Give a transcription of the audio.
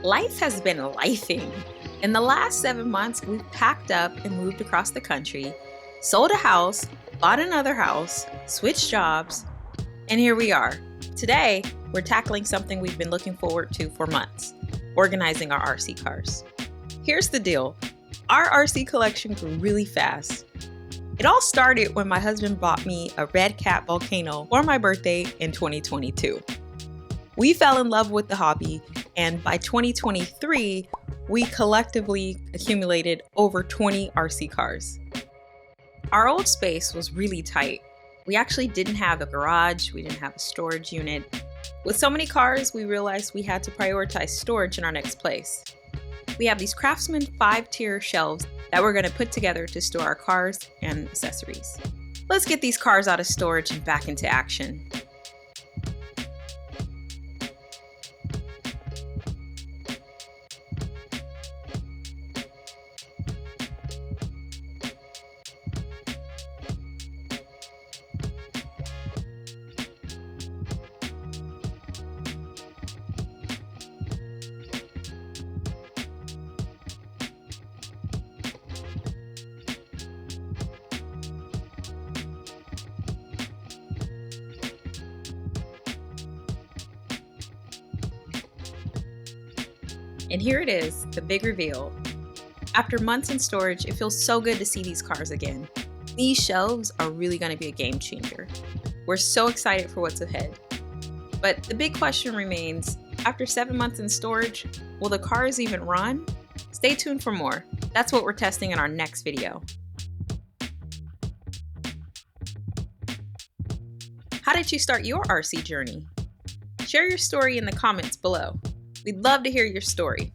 Life has been lifing. In the last 7 months, we've packed up and moved across the country, sold a house, bought another house, switched jobs, and here we are. Today, we're tackling something we've been looking forward to for months, organizing our RC cars. Here's the deal. Our RC collection grew really fast. It all started when my husband bought me a Red Cat Volcano for my birthday in 2022. We fell in love with the hobby, and by 2023, we collectively accumulated over 20 RC cars. Our old space was really tight. We actually didn't have a garage, we didn't have a storage unit. With so many cars, we realized we had to prioritize storage in our next place. We have these Craftsman 5-tier shelves that we're going to put together to store our cars and accessories. Let's get these cars out of storage and back into action. And here it is, the big reveal. After months in storage, it feels so good to see these cars again. These shelves are really going to be a game changer. We're so excited for what's ahead. But the big question remains, after 7 months in storage, will the cars even run? Stay tuned for more. That's what we're testing in our next video. How did you start your RC journey? Share your story in the comments below. We'd love to hear your story.